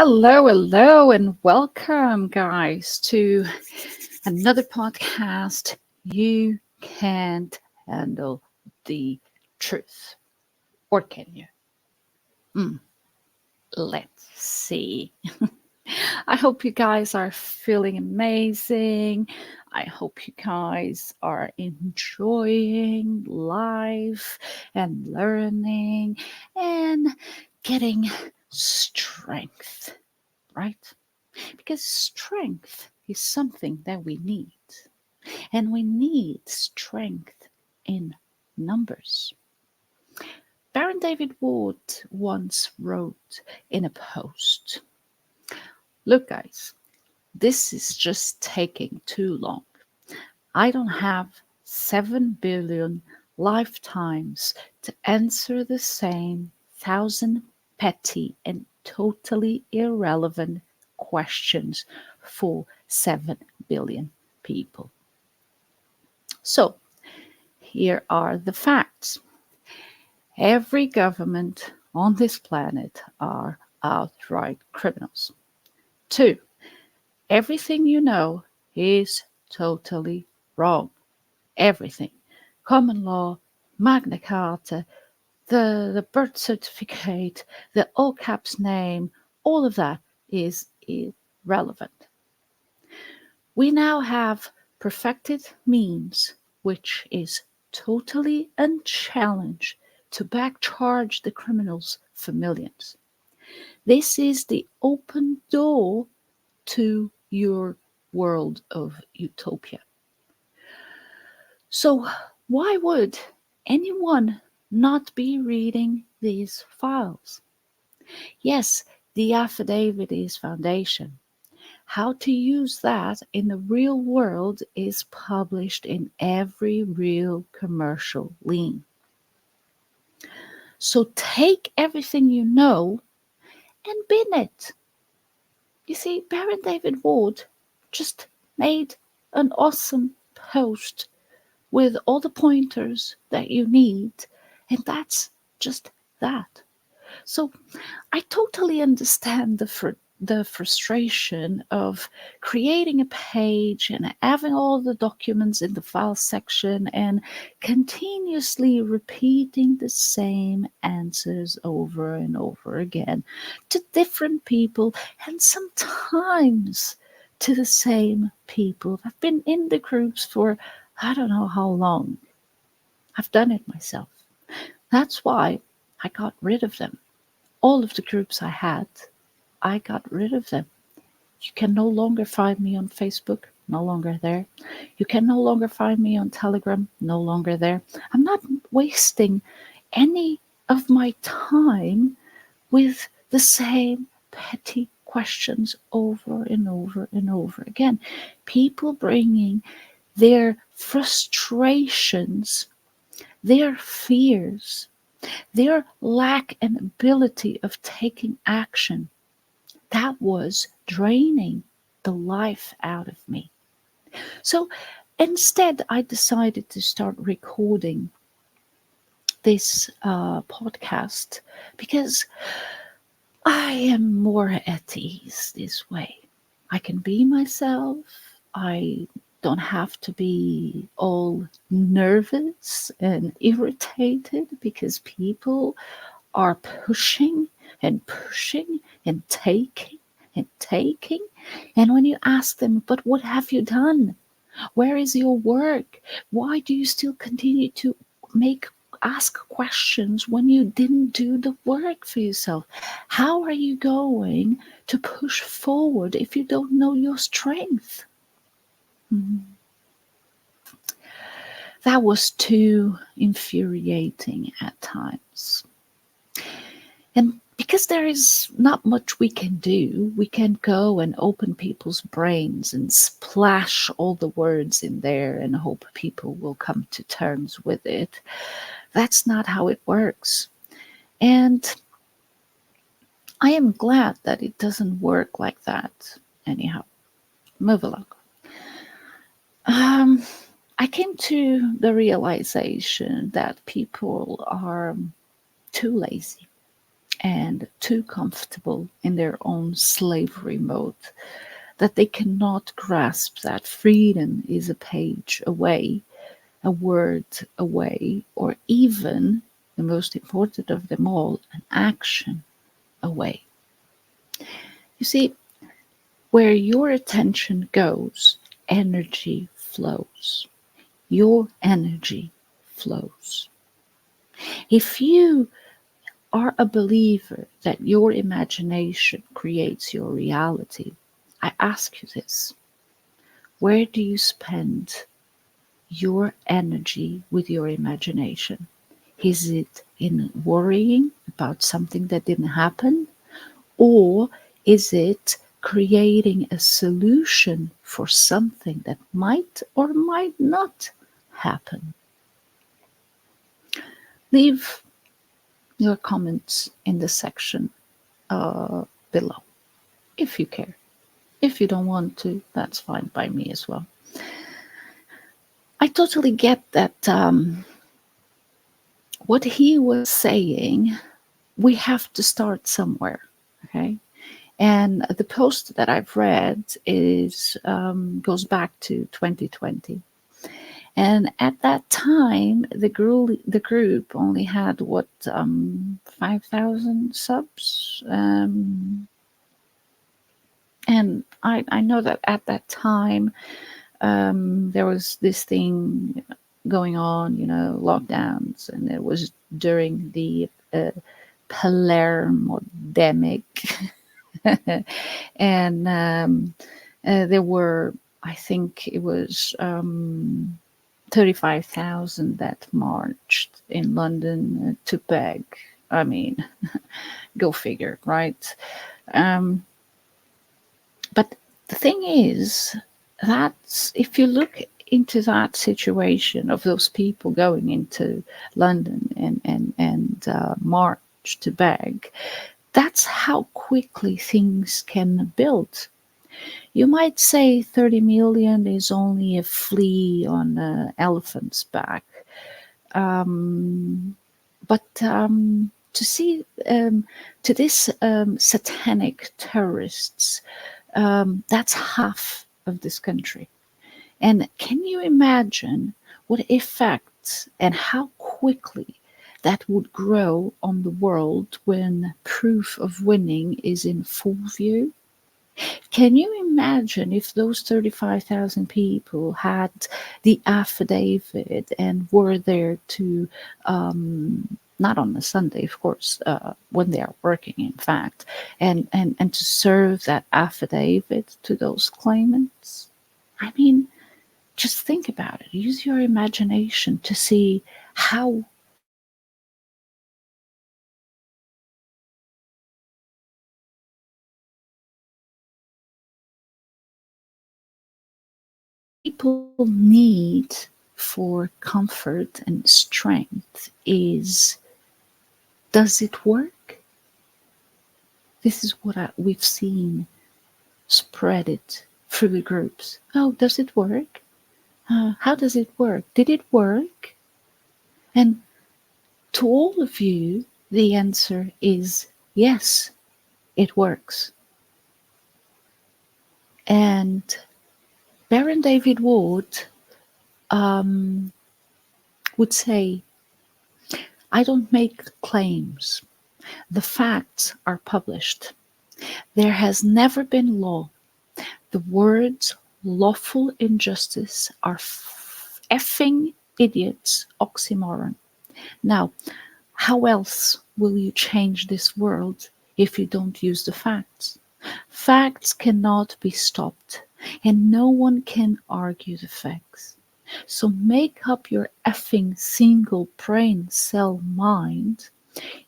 Hello, and welcome, guys, to another podcast. You can't handle the truth, or can you? Mm, let's see. I hope you guys are feeling amazing. I hope you guys are enjoying life and learning and getting strength, right? Because strength is something that we need, and we need strength in numbers. Baron David Ward once wrote in a post, "Look, guys, this is just taking too long. I don't have 7 billion lifetimes to answer the same thousand petty and totally irrelevant questions for 7 billion people." So, here are the facts. Every government on this planet are outright criminals. 2, everything you know is totally wrong. Everything. Common law, Magna Carta, the birth certificate, the all caps name, all of that is irrelevant. We now have perfected means, which is totally unchallenged, to backcharge the criminals for millions. This is the open door to your world of utopia. So, why would anyone not be reading these files? Yes, the affidavit is foundation. How to use that in the real world is published in every real commercial lien. So take everything you know and bin it. You see, Baron David Ward just made an awesome post with all the pointers that you need, and that's just that. So I totally understand the frustration of creating a page and having all the documents in the file section and continuously repeating the same answers over and over again to different people, and sometimes to the same people. I've been in the groups for I don't know how long. I've done it myself. That's why I got rid of them. All of the groups I had, I got rid of them. You can no longer find me on Facebook, no longer there. You can no longer find me on Telegram, no longer there. I'm not wasting any of my time with the same petty questions over and over and over again. People bringing their frustrations, their fears, their lack and ability of taking action, that was draining the life out of me. So instead, I decided to start recording this podcast because I am more at ease this way. I can be myself. I don't have to be all nervous and irritated because people are pushing and pushing and taking and taking. And when you ask them, but what have you done? Where is your work? Why do you still continue to ask questions when you didn't do the work for yourself? How are you going to push forward if you don't know your strength? That was too infuriating at times. And because there is not much we can do, we can go and open people's brains and splash all the words in there and hope people will come to terms with it. That's not how it works. And I am glad that it doesn't work like that. Anyhow, move along. I came to the realization that people are too lazy and too comfortable in their own slavery mode that they cannot grasp that freedom is a page away, a word away, or even, the most important of them all, an action away. You see, where your attention goes, energy flows. Your energy flows. If you are a believer that your imagination creates your reality, I ask you this: where do you spend your energy with your imagination? Is it in worrying about something that didn't happen? Or is it creating a solution for something that might or might not happen? Leave your comments in the section below if you care. If you don't want to, that's fine by me as well. I totally get that what he was saying, we have to start somewhere, okay? And the post that I've read is goes back to 2020. And at that time, the group only had what 5,000 subs, and I know that at that time there was this thing going on, lockdowns, and it was during the Palermodemic, and there were, I think it was 35,000 that marched in London to beg. I mean, go figure, right? Um, but the thing is that if you look into that situation of those people going into London and march to beg, that's how quickly things can build. You might say 30 million is only a flea on an elephant's back. But to see to this satanic terrorists, that's half of this country. And can you imagine what effects and how quickly that would grow on the world when proof of winning is in full view? Can you imagine if those 35,000 people had the affidavit and were there to, not on a Sunday, of course, when they are working, in fact, and to serve that affidavit to those claimants? I mean, just think about it. Use your imagination to see how people need for comfort and strength is, does it work? This is what we've seen spread it through the groups. Oh, does it work? How does it work? Did it work? And to all of you, the answer is yes, it works. And Baron David Ward would say, I don't make claims. The facts are published. There has never been law. The words lawful injustice are effing idiots, oxymoron. Now, how else will you change this world if you don't use the facts? Facts cannot be stopped, and no one can argue the facts. So make up your effing single brain cell mind.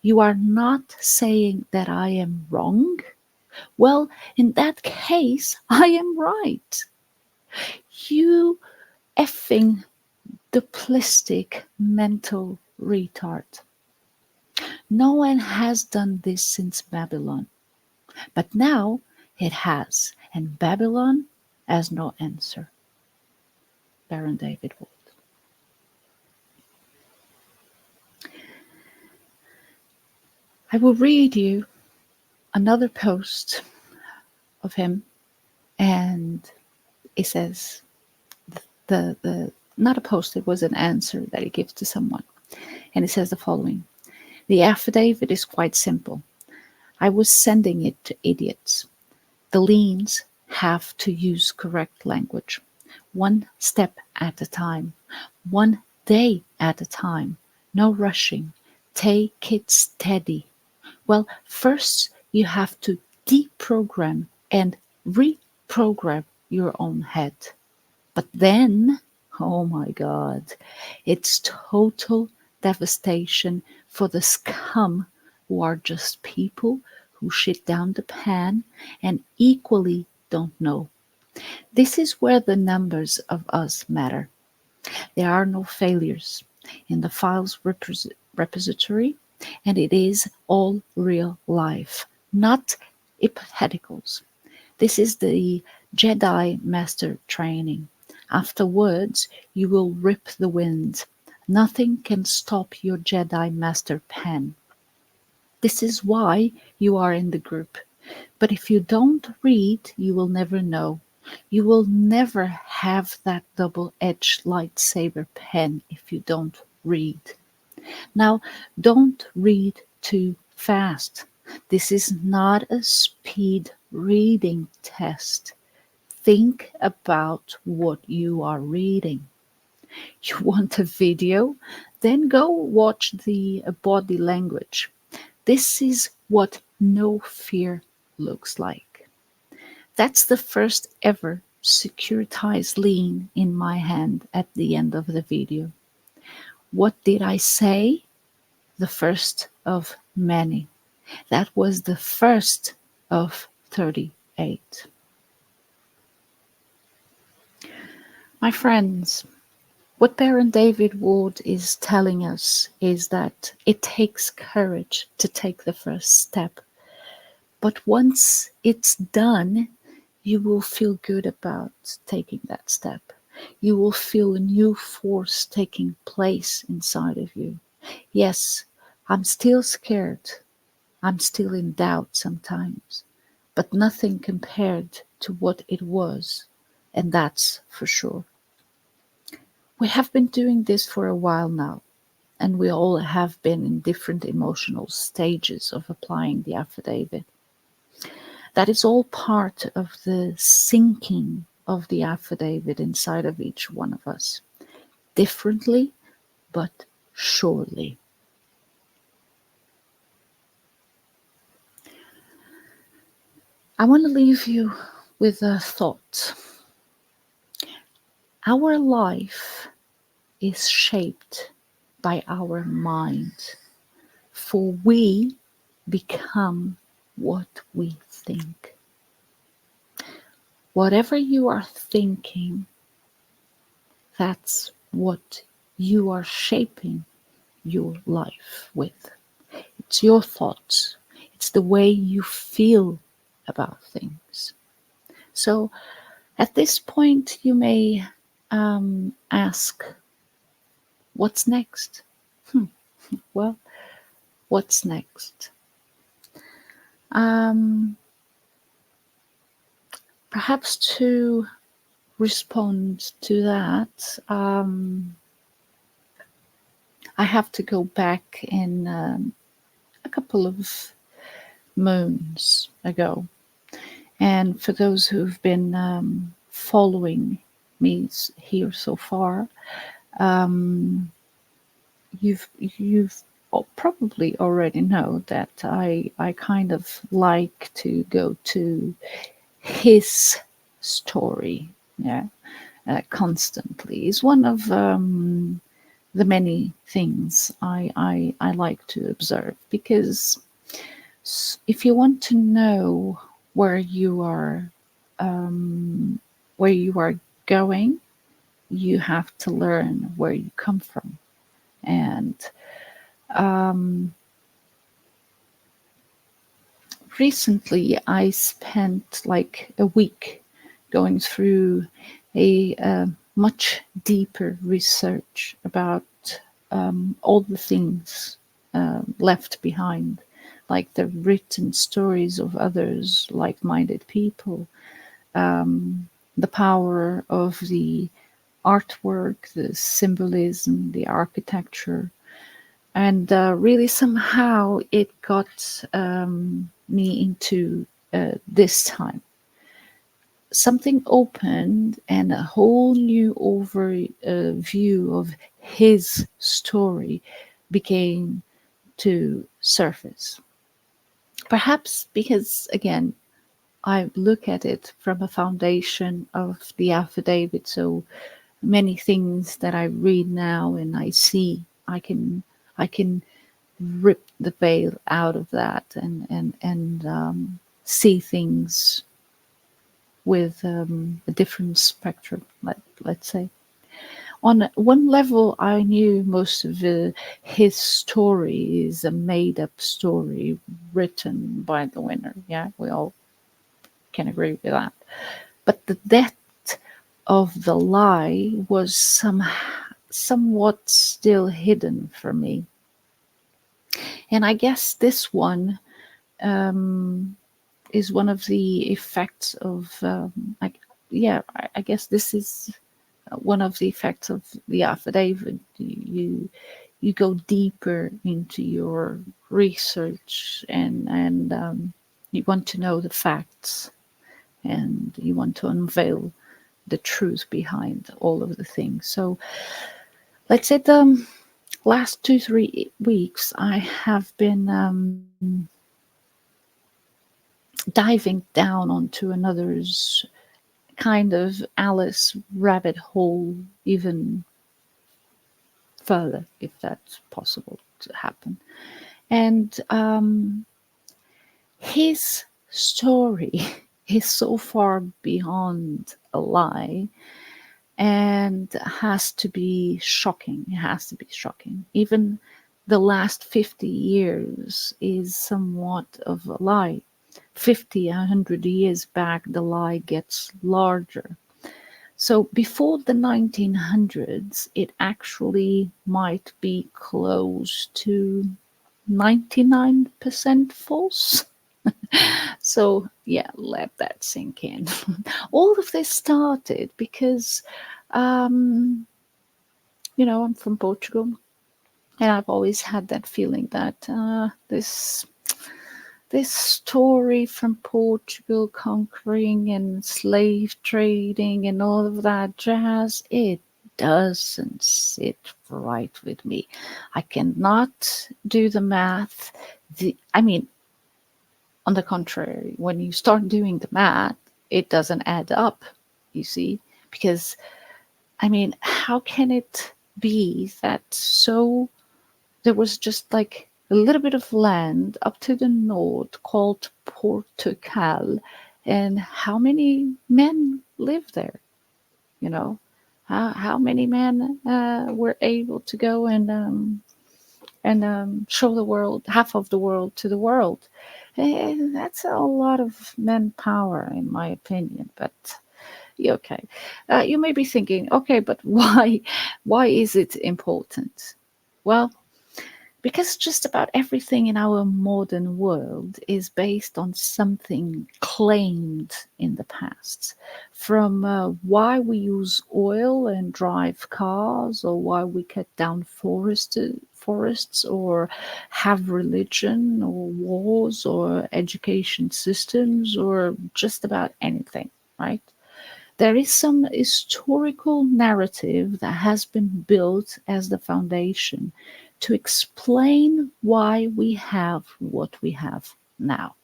You are not saying that I am wrong. Well, in that case, I am right. You effing duplistic mental retard. No one has done this since Babylon, but now it has, and Babylon has no answer. Baron David Ward. I will read you another post of him, and it says the not a post, it was an answer that he gives to someone. And it says the following: the affidavit is quite simple. I was sending it to idiots. The leans have to use correct language, one step at a time, one day at a time, no rushing. Take it steady. Well, first you have to deprogram and reprogram your own head. But then, oh my God, it's total devastation for the scum who are just people who shit down the pan and equally don't know. This is where the numbers of us matter. There are no failures in the file's repository, and it is all real life, not hypotheticals. This is the Jedi Master training. Afterwards, you will rip the wind. Nothing can stop your Jedi Master pen. This is why you are in the group. But if you don't read, you will never know. You will never have that double-edged lightsaber pen if you don't read. Now, don't read too fast. This is not a speed reading test. Think about what you are reading. You want a video? Then go watch the body language. This is what no fear looks like. That's the first ever securitized lean in my hand at the end of the video. What did I say? The first of many. That was the first of 38. My friends, what Baron David Ward is telling us is that it takes courage to take the first step. But once it's done, you will feel good about taking that step. You will feel a new force taking place inside of you. Yes, I'm still scared. I'm still in doubt sometimes, but nothing compared to what it was, and that's for sure. We have been doing this for a while now, and we all have been in different emotional stages of applying the affidavit. That is all part of the sinking of the affidavit inside of each one of us, differently, but surely. I want to leave you with a thought. Our life is shaped by our mind, for we become what we think. Whatever you are thinking, that's what you are shaping your life with. It's your thoughts. It's the way you feel about things. So at this point, you may ask, what's next? Well, what's next? Perhaps to respond to that, I have to go back in a couple of moons ago. And for those who've been following me here so far, you've probably already know that I kind of like to go to his story, yeah, constantly. Is one of the many things I like to observe, because if you want to know where you are going, you have to learn where you come from. And recently I spent like a week going through a much deeper research about all the things left behind like the written stories of others, like-minded people, the power of the artwork, the symbolism, the architecture. And really, somehow, it got me into this time. Something opened, and a whole new overview of his story became to surface. Perhaps because, again, I look at it from a foundation of the affidavit. So many things that I read now and I see, I can rip the veil out of that, and see things with a different spectrum. Let's say, on one level, I knew most of his story is a made-up story written by the winner. Yeah, we all can agree with that. But the depth of the lie was somewhat still hidden for me. And I guess this one um, is one of the effects of, I guess this is one of the effects of the affidavit. You go deeper into your research, and you want to know the facts, and you want to unveil the truth behind all of the things. So let's say the last 2 3 weeks I have been diving down onto another's kind of Alice rabbit hole, even further, if that's possible to happen. And his story is so far beyond a lie, and has to be shocking. It has to be shocking. Even the last 50 years is somewhat of a lie. 50, 100 years back, the lie gets larger. So before the 1900s, it actually might be close to 99% false. So, yeah, let that sink in. All of this started because, um, I'm from Portugal, and I've always had that feeling that this story from Portugal conquering and slave trading and all of that jazz, it doesn't sit right with me. I cannot do the math. I mean, on the contrary, when you start doing the math, it doesn't add up, you see, because I mean, how can it be that so there was just like a little bit of land up to the north called Portugal, and how many men live there? You know, how many men were able to go and show the world, half of the world to the world? And that's a lot of manpower, in my opinion. But okay, you may be thinking, okay, but why is it important? Well, because just about everything in our modern world is based on something claimed in the past. From why we use oil and drive cars, or why we cut down forests, or have religion, or wars, or education systems, or just about anything, right? There is some historical narrative that has been built as the foundation to explain why we have what we have now.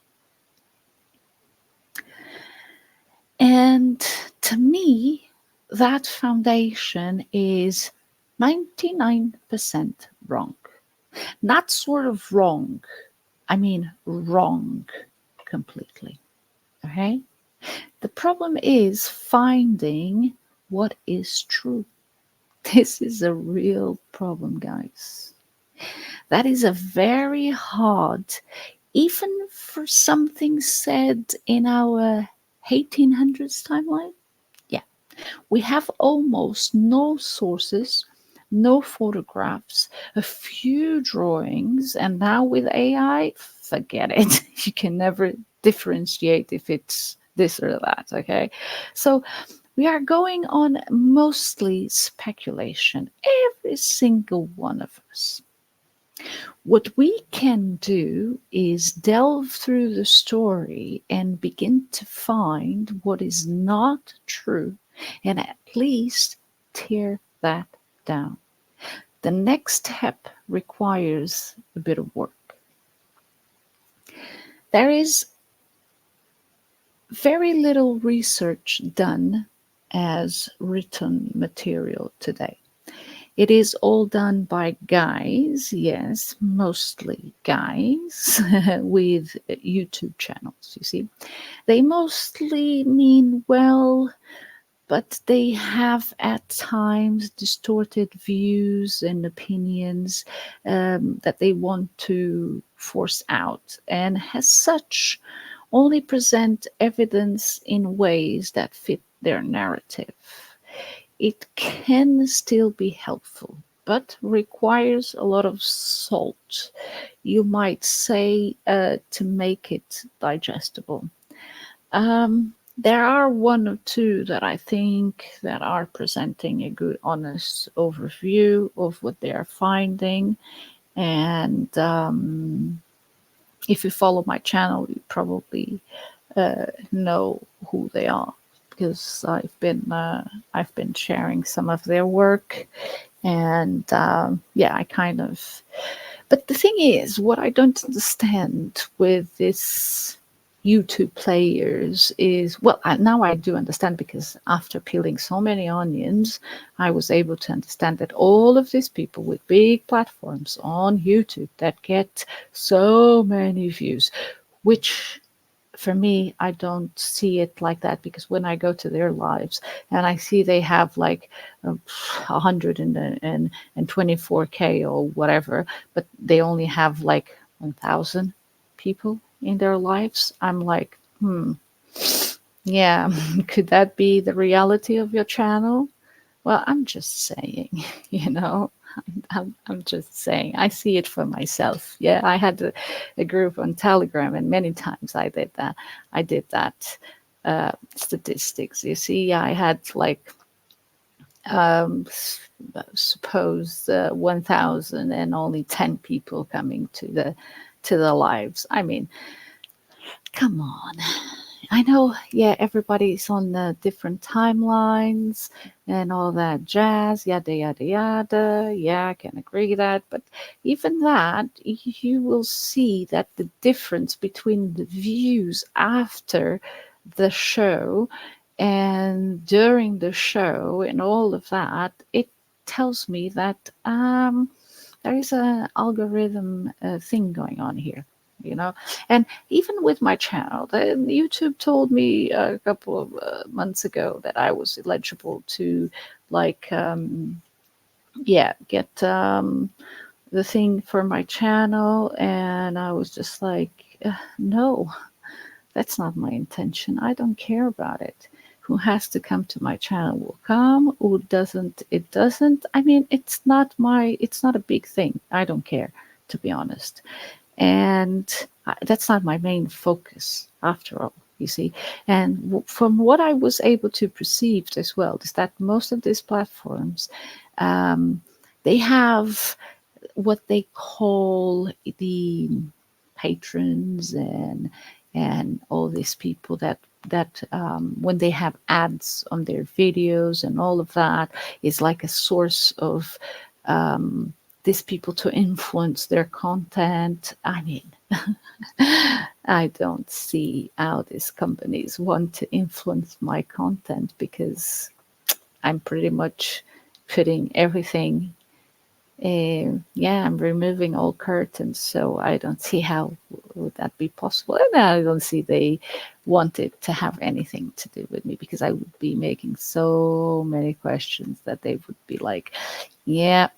And to me, that foundation is 99% wrong. Not sort of wrong, I mean wrong completely. Okay? The problem is finding what is true. This is a real problem, guys. That is a very hard, even for something said in our 1800s timeline. Yeah, we have almost no sources, no photographs, a few drawings, and now with AI, forget it. You can never differentiate if it's this or that. Okay. So we are going on mostly speculation, every single one of us. What we can do is delve through the story and begin to find what is not true and at least tear that down. The next step requires a bit of work. There is very little research done as written material today. It is all done by guys, yes, mostly guys, with YouTube channels, you see. They mostly mean well, but they have at times distorted views and opinions that they want to force out, and as such, only present evidence in ways that fit their narrative. It can still be helpful, but requires a lot of salt, you might say, to make it digestible. There are one or two that I think that are presenting a good, honest overview of what they are finding, and if you follow my channel, you probably know who they are because I've been sharing some of their work, and yeah, I kind of. But the thing is, what I don't understand with this YouTube players is, well, now I do understand, because after peeling so many onions, I was able to understand that all of these people with big platforms on YouTube that get so many views, which for me, I don't see it like that, because when I go to their lives and I see they have like 124K or whatever, but they only have like 1,000 people in their lives, I'm like, yeah, could that be the reality of your channel? Well, I'm just saying, you know, I'm just saying, I see it for myself. Yeah, I had a group on Telegram, and many times I did that. I did that statistics. You see, I had like suppose 1,000 and only 10 people coming to the lives. I mean, come on. I know, yeah, everybody's on the different timelines and all that jazz, yada, yada, yada. Yeah, I can agree that. But even that, you will see that the difference between the views after the show and during the show and all of that, it tells me that there is an algorithm thing going on here, you know. And even with my channel, YouTube told me a couple of months ago that I was eligible to, like, yeah, get the thing for my channel, and I was just like, no, that's not my intention. I don't care about it. Who has to come to my channel will come. Who doesn't, it doesn't. I mean, it's not a big thing. I don't care, to be honest. And that's not my main focus, after all, you see. And from what I was able to perceive as well, is that most of these platforms, they have what they call the patrons and all these people that when they have ads on their videos and all of that, is like a source of these people to influence their content. I mean, I don't see how these companies want to influence my content, because I'm pretty much putting everything. Yeah, I'm removing all curtains, so I don't see how would that be possible. And I don't see they wanted to have anything to do with me, because I would be making so many questions that they would be like, yeah,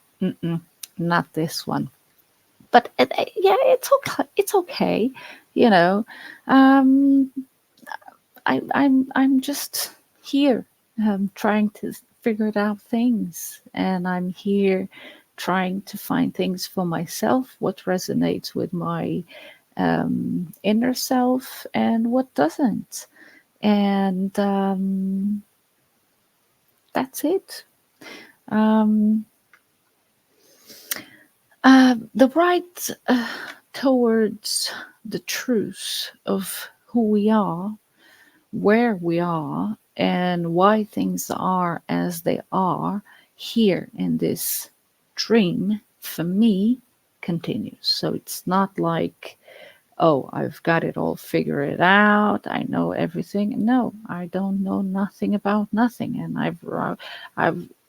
not this one. But yeah, it's okay. It's okay, you know. Um, I'm just here, trying to figure it out things, and I'm here trying to find things for myself, what resonates with my inner self and what doesn't. And that's it. Um, the right towards the truth of who we are, where we are, and why things are as they are here in this dream, for me, continues. So it's not like, oh, I've got it all figured out. I know everything. No, I don't know nothing about nothing. And I've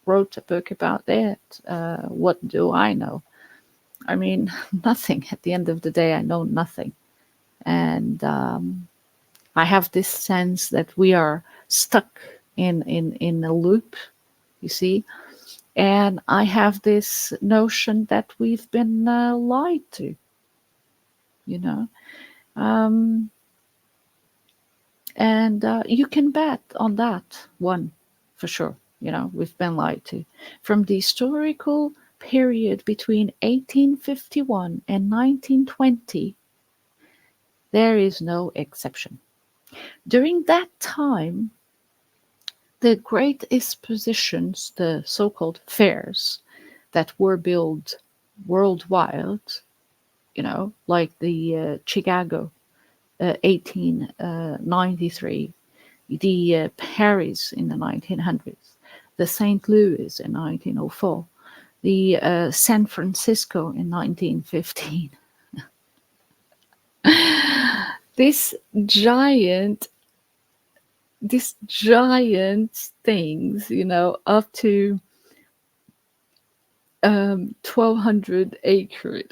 wrote a book about that. What do I know? I mean, nothing. At the end of the day, I know nothing. And I have this sense that we are stuck in a loop, you see. And I have this notion that we've been lied to, you know. Um, and you can bet on that one for sure. You know, we've been lied to. From the historical period between 1851 and 1920, there is no exception. During that time, the great expositions, the so-called fairs that were built worldwide, you know, like the Chicago 1893, the Paris in the 1900s, the St. Louis in 1904, the San Francisco in 1915. This giant, these giant things, you know, up to 1,200-acre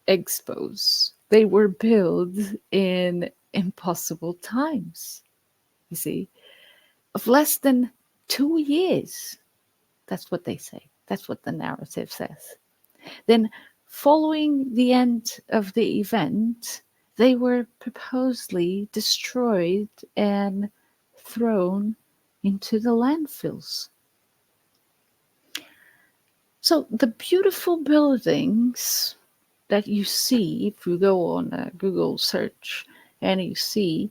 expos. They were built in impossible times, you see, of less than 2 years. That's what they say. That's what the narrative says. Then, following the end of the event, they were purposely destroyed and thrown into the landfills. So the beautiful buildings that you see, if you go on a Google search and you see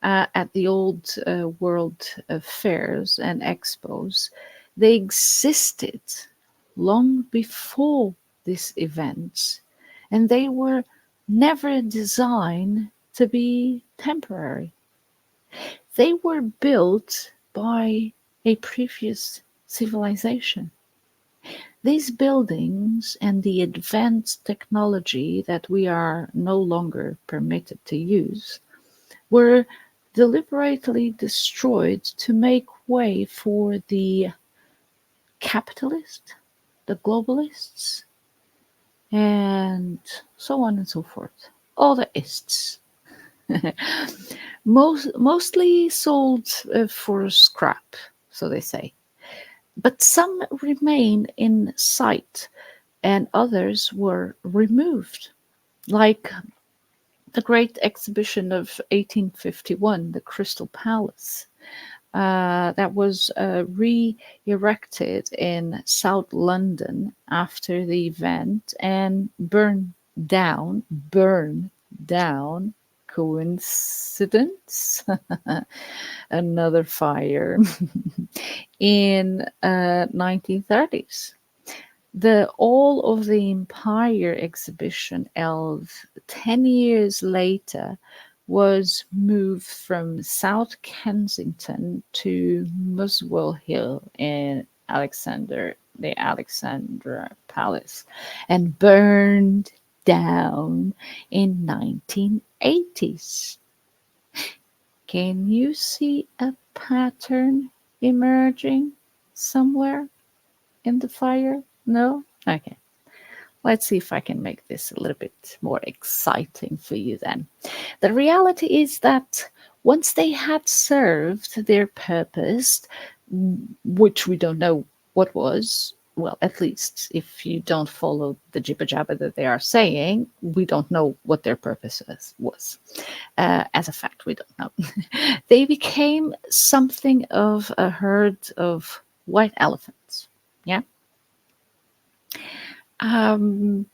at the old world fairs and expos, they existed long before this event, and they were never designed to be temporary. They were built by a previous civilization. These buildings and the advanced technology that we are no longer permitted to use were deliberately destroyed to make way for the capitalists, the globalists, and so on and so forth. All the ists. Mostly sold for scrap, so they say. But some remain in sight and others were removed, like the Great Exhibition of 1851, the Crystal Palace, that was re-erected in South London after the event and burned down. Coincidence? Another fire in 1930s. The all of the Empire exhibition held 10 years later was moved from South Kensington to Muswell Hill in the Alexandra Palace, and burned down in 1980s. Can you see a pattern emerging somewhere in the fire? No? Okay. Let's see if I can make this a little bit more exciting for you then. The reality is that once they had served their purpose, which we don't know what was, well, at least if you don't follow the jibber jabber that they are saying, we don't know what their purpose was. As a fact, we don't know. They became something of a herd of white elephants. Yeah. Um,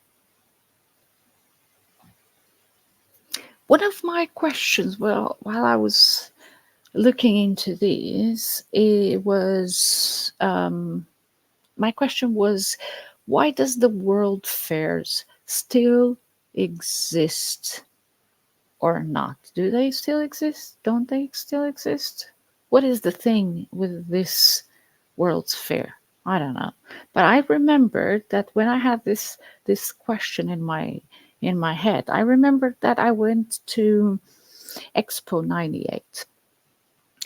One of my questions, well, while I was looking into this, it was my question was, why does the world fairs still exist or not? Do they still exist? Don't they still exist? What is the thing with this World's Fair? I don't know. But I remembered that when I had this question in my head, I remembered that I went to Expo 98.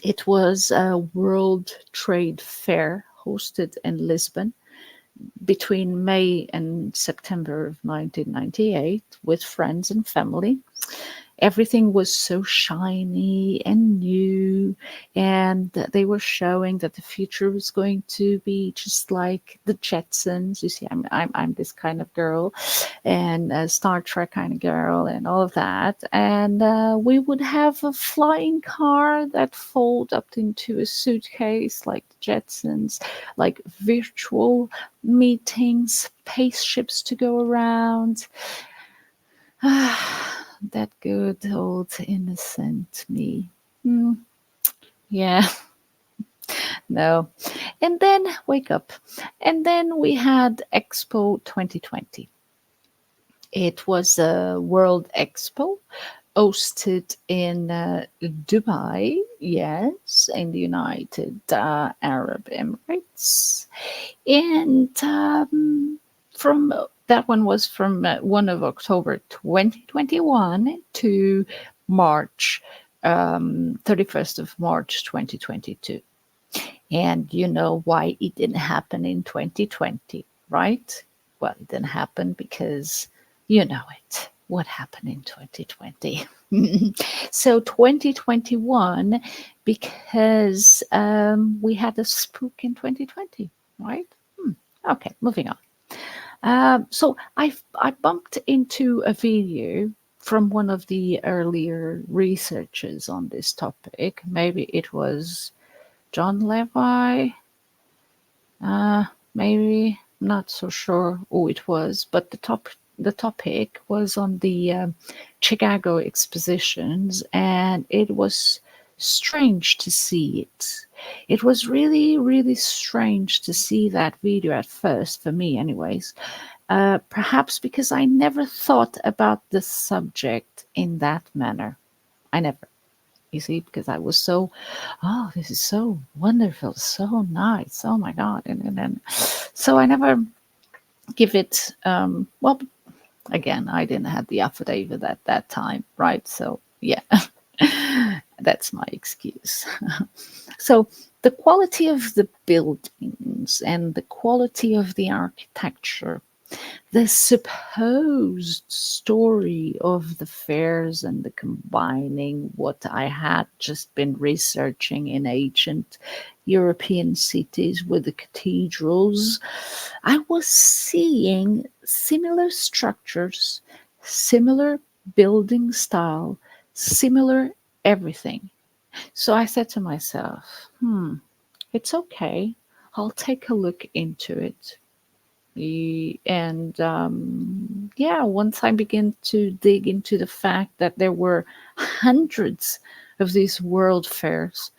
It was a World Trade Fair hosted in Lisbon between May and September of 1998 with friends and family. Everything was so shiny and new, and they were showing that the future was going to be just like the Jetsons. You see, I'm this kind of girl, and a Star Trek kind of girl, and all of that. And we would have a flying car that fold up into a suitcase like the Jetsons, like virtual meetings, spaceships to go around. That good old innocent me. Hmm, yeah, no. And then wake up. And then we had Expo 2020. It was a World Expo hosted in Dubai, yes, in the United Arab Emirates. And from that one was from 1 of October 2021 to March 31st of March 2022. And you know why it didn't happen in 2020, right? Well, it didn't happen because you know it. What happened in 2020? So 2021, because we had a spook in 2020, right? Okay, moving on. So I bumped into a video from one of the earlier researchers on this topic. Maybe it was John Levi. Uh, Maybe not so sure who it was, but the topic was on the Chicago expositions, and it was strange to see it. It was really, really strange to see that video at first, for me, anyways. Perhaps because I never thought about the subject in that manner. I never, you see, because I was so, oh, this is so wonderful, so nice, oh my God. And then, so I never give it, well, again, I didn't have the affidavit at that time, right? So, yeah, that's my excuse. So, the quality of the buildings and the quality of the architecture, the supposed story of the fairs and the combining what I had just been researching in ancient European cities with the cathedrals, I was seeing similar structures, similar building style, similar everything. So I said to myself, it's okay. I'll take a look into it. And yeah, once I began to dig into the fact that there were hundreds of these world fairs,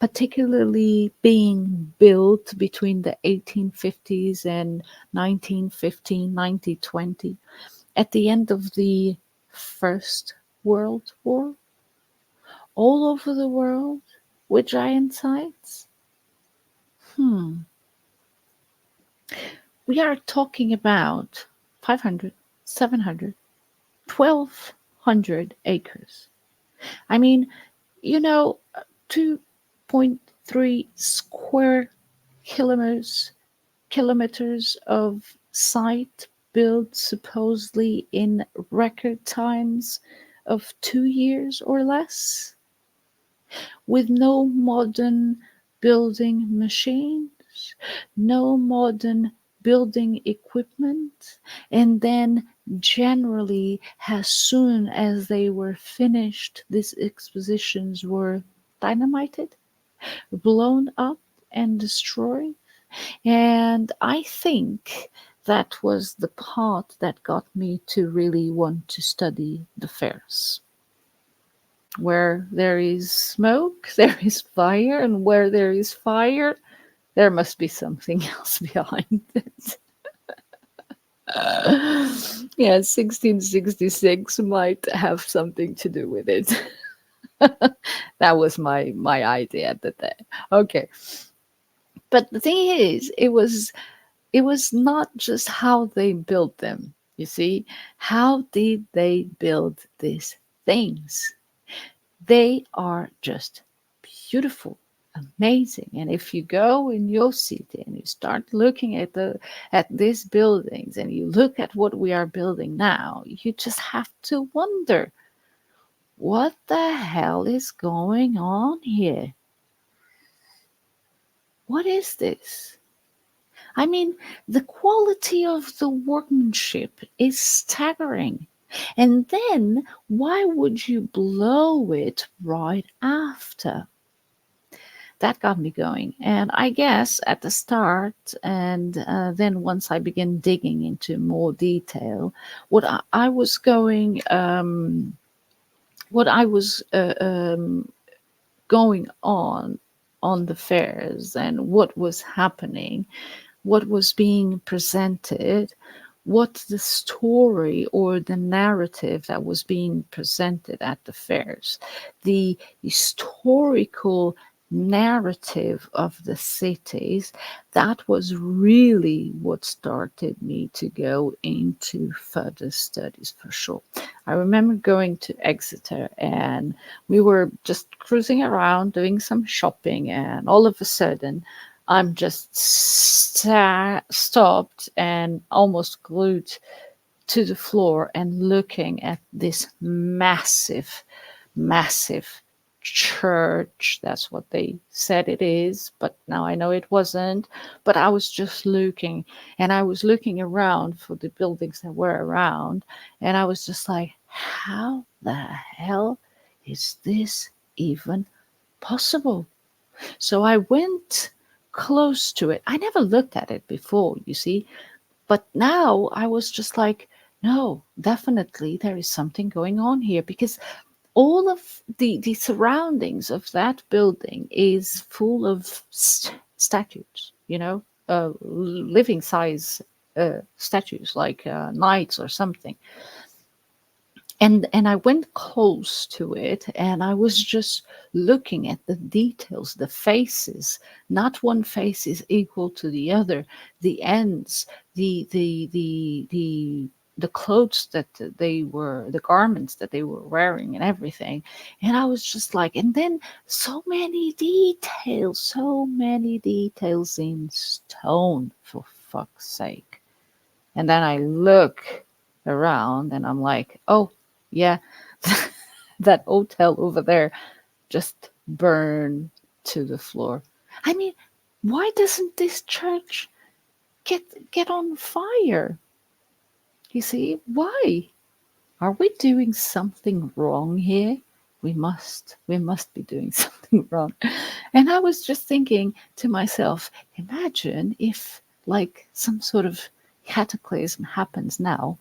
particularly being built between the 1850s and 1915, 1920, at the end of the First World War, all over the world with giant sites. Hmm. We are talking about 500, 700, 1,200 acres. I mean, you know, 2.3 square kilometers of site built supposedly in record times of 2 years or less, with no modern building machines, no modern building equipment, and then generally, as soon as they were finished, these expositions were dynamited, blown up, and destroyed. And I think that was the part that got me to really want to study the fairs. Where there is smoke, there is fire, and where there is fire, there must be something else behind it. Yeah, 1666 might have something to do with it. That was my idea at the time. Okay, but the thing is, it was not just how they built them. You see, how did they build these things? They are just beautiful, amazing. And if you go in your city and you start looking at these buildings and you look at what we are building now, you just have to wonder, what the hell is going on here? What is this? I mean, the quality of the workmanship is staggering. And then why would you blow it right after? That got me going. And I guess at the start, and then once I began digging into more detail, what I was going, what I was going on the fairs and what was happening, what was being presented, what the story or the narrative that was being presented at the fairs, the historical narrative of the cities, that was really what started me to go into further studies for sure. I remember going to Exeter and we were just cruising around doing some shopping, and all of a sudden I'm just stopped and almost glued to the floor and looking at this massive, massive church. That's what they said it is, but now I know it wasn't. But I was just looking, and I was looking around for the buildings that were around, and I was just like, how the hell is this even possible? So I went close to it. I never looked at it before, you see, but now I was just like, no, definitely there is something going on here, because all of the surroundings of that building is full of statues, living size statues, like knights or something. And I went close to it, and I was just looking at the details, the faces. Not one face is equal to the other. The ends, the clothes that they were, the garments that they were wearing, and everything. And I was just like, and then so many details in stone, for fuck's sake. And then I look around and I'm like, oh, yeah, that hotel over there just burned to the floor. I mean, why doesn't this church get on fire? You see, why? Are we doing something wrong here? We must be doing something wrong. And I was just thinking to myself, imagine if like some sort of cataclysm happens now.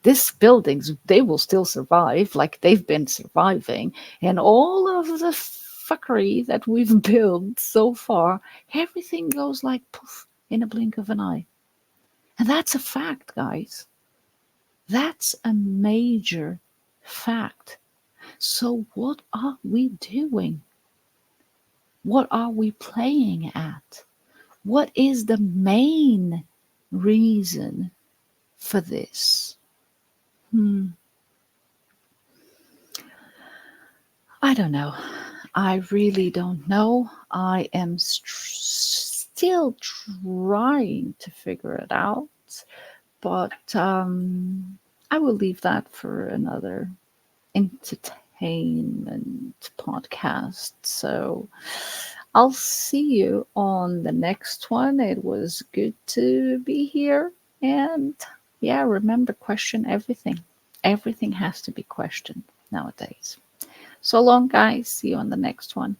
These buildings, they will still survive like they've been surviving. And all of the fuckery that we've built so far, everything goes like poof in a blink of an eye. And that's a fact, guys. That's a major fact. So, what are we doing? What are we playing at? What is the main reason for this? I don't know. I really don't know. I am still trying to figure it out, but I will leave that for another entertainment podcast. So I'll see you on the next one. It was good to be here. And yeah, remember, question everything. Everything has to be questioned nowadays. So long, guys. See you on the next one.